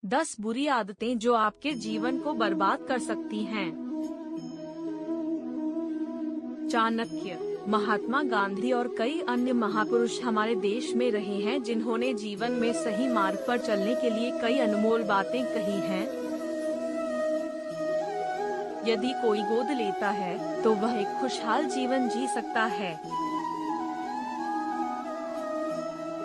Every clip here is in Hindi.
10 बुरी आदतें जो आपके जीवन को बर्बाद कर सकती हैं। चाणक्य, महात्मा गांधी और कई अन्य महापुरुष हमारे देश में रहे हैं जिन्होंने जीवन में सही मार्ग पर चलने के लिए कई अनमोल बातें कही हैं। यदि कोई गोद लेता है तो वह एक खुशहाल जीवन जी सकता है।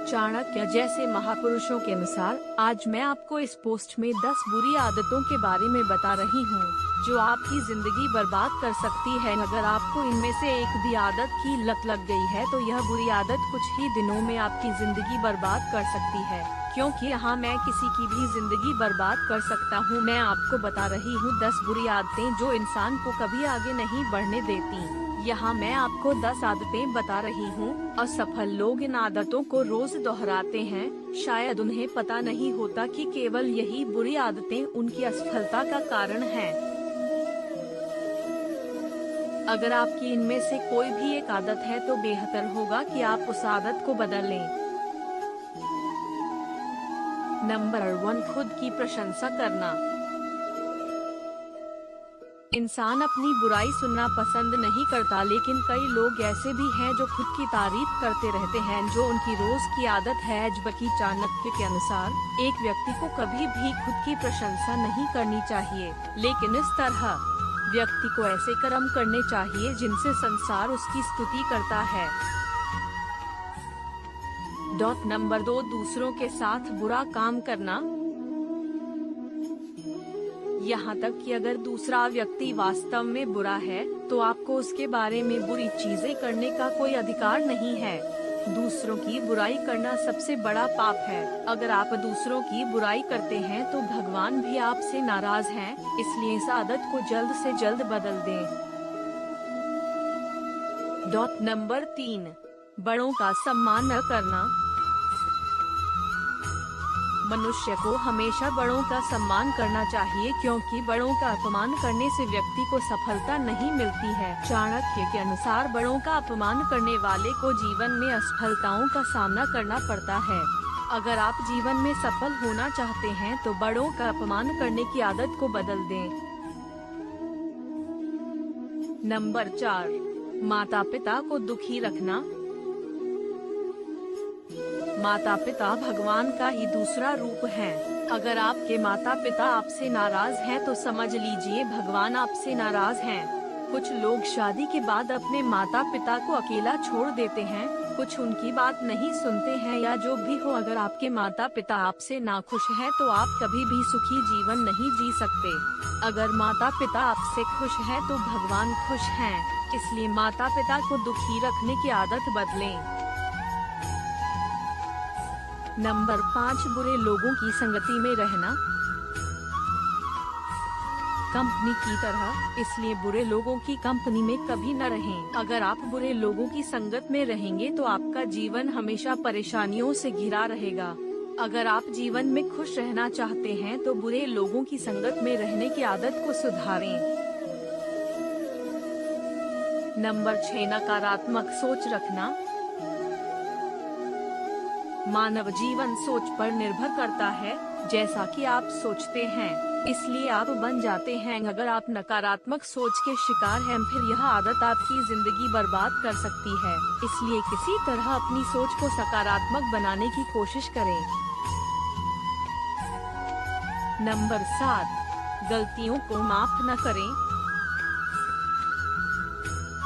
चाणक्य जैसे महापुरुषों के अनुसार आज मैं आपको इस पोस्ट में 10 बुरी आदतों के बारे में बता रही हूँ जो आपकी जिंदगी बर्बाद कर सकती है। अगर आपको इनमें से एक भी आदत की लत लग गई है तो यह बुरी आदत कुछ ही दिनों में आपकी जिंदगी बर्बाद कर सकती है। क्योंकि यहाँ मैं किसी की भी जिंदगी बर्बाद कर सकता हूँ। मैं आपको बता रही हूँ 10 बुरी आदतें जो इंसान को कभी आगे नहीं बढ़ने देती। यहाँ मैं आपको 10 आदतें बता रही हूँ। असफल लोग इन आदतों को रोज दोहराते हैं। शायद उन्हें पता नहीं होता कि केवल यही बुरी आदतें उनकी असफलता का कारण हैं। अगर आपकी इनमें से कोई भी एक आदत है तो बेहतर होगा कि आप उस आदत को बदल लें। नंबर 1, खुद की प्रशंसा करना। इंसान अपनी बुराई सुनना पसंद नहीं करता, लेकिन कई लोग ऐसे भी हैं जो खुद की तारीफ करते रहते हैं जो उनकी रोज की आदत है। जबकि चाणक्य के अनुसार एक व्यक्ति को कभी भी खुद की प्रशंसा नहीं करनी चाहिए, लेकिन इस तरह व्यक्ति को ऐसे कर्म करने चाहिए जिनसे संसार उसकी स्तुति करता है। नंबर 2, दूसरों के साथ बुरा काम करना। यहाँ तक कि अगर दूसरा व्यक्ति वास्तव में बुरा है तो आपको उसके बारे में बुरी चीजें करने का कोई अधिकार नहीं है। दूसरों की बुराई करना सबसे बड़ा पाप है। अगर आप दूसरों की बुराई करते हैं तो भगवान भी आपसे नाराज हैं, इसलिए इस आदत को जल्द से जल्द बदल दें। नंबर 3, बड़ों का सम्मान न करना। मनुष्य को हमेशा बड़ों का सम्मान करना चाहिए, क्योंकि बड़ों का अपमान करने से व्यक्ति को सफलता नहीं मिलती है। चाणक्य के अनुसार बड़ों का अपमान करने वाले को जीवन में असफलताओं का सामना करना पड़ता है। अगर आप जीवन में सफल होना चाहते हैं तो बड़ों का अपमान करने की आदत को बदल दें। नंबर 4, माता पिता को दुखी रखना। माता पिता भगवान का ही दूसरा रूप है। अगर आपके माता पिता आपसे नाराज हैं तो समझ लीजिए भगवान आपसे नाराज हैं। कुछ लोग शादी के बाद अपने माता पिता को अकेला छोड़ देते हैं, कुछ उनकी बात नहीं सुनते हैं या जो भी हो। अगर आपके माता पिता आपसे नाखुश हैं तो आप कभी भी सुखी जीवन नहीं जी सकते। अगर माता पिता आपसे खुश हैं तो भगवान खुश हैं, इसलिए माता पिता को दुखी रखने की आदत बदलें। नंबर 5, बुरे लोगों की संगति में रहना। कंपनी की तरह, इसलिए बुरे लोगों की कंपनी में कभी न रहें। अगर आप बुरे लोगों की संगत में रहेंगे तो आपका जीवन हमेशा परेशानियों से घिरा रहेगा। अगर आप जीवन में खुश रहना चाहते हैं तो बुरे लोगों की संगत में रहने की आदत को सुधारें। नंबर 6, नकारात्मक सोच रखना। मानव जीवन सोच पर निर्भर करता है। जैसा कि आप सोचते हैं इसलिए आप बन जाते हैं। अगर आप नकारात्मक सोच के शिकार हैं फिर यह आदत आपकी जिंदगी बर्बाद कर सकती है। इसलिए किसी तरह अपनी सोच को सकारात्मक बनाने की कोशिश करें। नंबर 7, गलतियों को माफ न करें।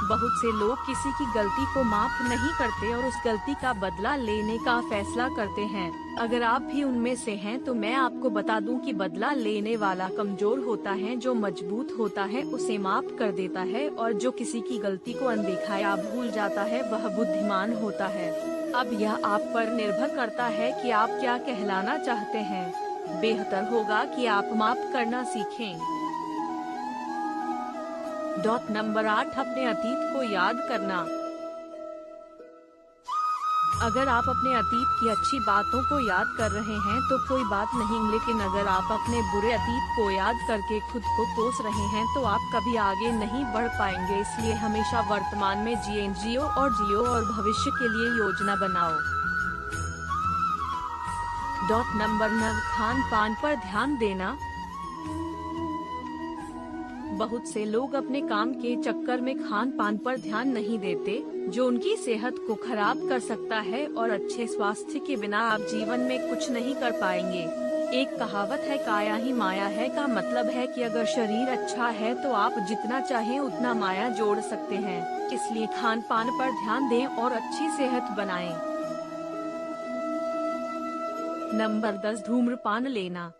बहुत से लोग किसी की गलती को माफ नहीं करते और उस गलती का बदला लेने का फैसला करते हैं। अगर आप भी उनमें से हैं तो मैं आपको बता दूं कि बदला लेने वाला कमजोर होता है, जो मजबूत होता है उसे माफ कर देता है, और जो किसी की गलती को अनदेखा या भूल जाता है वह बुद्धिमान होता है। अब यह आप पर निर्भर करता है कि आप क्या कहलाना चाहते हैं। बेहतर होगा कि आप माफ करना सीखें। नंबर 8, अपने अतीत को याद करना। अगर आप अपने अतीत की अच्छी बातों को याद कर रहे हैं तो कोई बात नहीं, लेकिन अगर आप अपने बुरे अतीत को याद करके खुद को कोस रहे हैं तो आप कभी आगे नहीं बढ़ पाएंगे। इसलिए हमेशा वर्तमान में जियो और भविष्य के लिए योजना बनाओ। नंबर 9, खान पान पर ध्यान देना। बहुत से लोग अपने काम के चक्कर में खान पान पर ध्यान नहीं देते, जो उनकी सेहत को खराब कर सकता है और अच्छे स्वास्थ्य के बिना आप जीवन में कुछ नहीं कर पाएंगे। एक कहावत है, काया ही माया है, का मतलब है कि अगर शरीर अच्छा है तो आप जितना चाहें उतना माया जोड़ सकते हैं। इसलिए खान पान पर ध्यान दें और अच्छी सेहत बनाएं। नंबर 10, धूम्रपान लेना।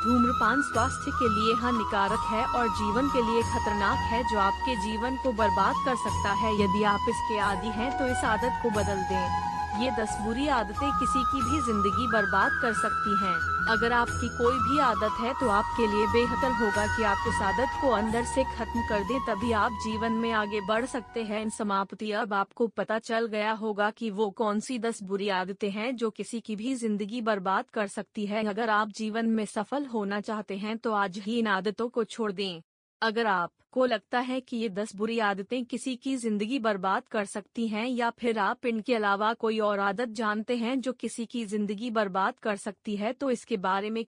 धूम्रपान स्वास्थ्य के लिए हानिकारक है और जीवन के लिए खतरनाक है, जो आपके जीवन को बर्बाद कर सकता है। यदि आप इसके आदी हैं तो इस आदत को बदल दें। ये 10 बुरी आदतें किसी की भी जिंदगी बर्बाद कर सकती हैं। अगर आपकी कोई भी आदत है तो आपके लिए बेहतर होगा कि आप उस आदत को अंदर से खत्म कर दें, तभी आप जीवन में आगे बढ़ सकते हैं। समाप्ति। अब आपको पता चल गया होगा कि वो कौन सी 10 बुरी आदतें हैं जो किसी की भी जिंदगी बर्बाद कर सकती है। अगर आप जीवन में सफल होना चाहते हैं तो आज ही इन आदतों को छोड़ दें। अगर आपको लगता है कि ये 10 बुरी आदतें किसी की जिंदगी बर्बाद कर सकती हैं, या फिर आप इनके अलावा कोई और आदत जानते हैं जो किसी की जिंदगी बर्बाद कर सकती है, तो इसके बारे में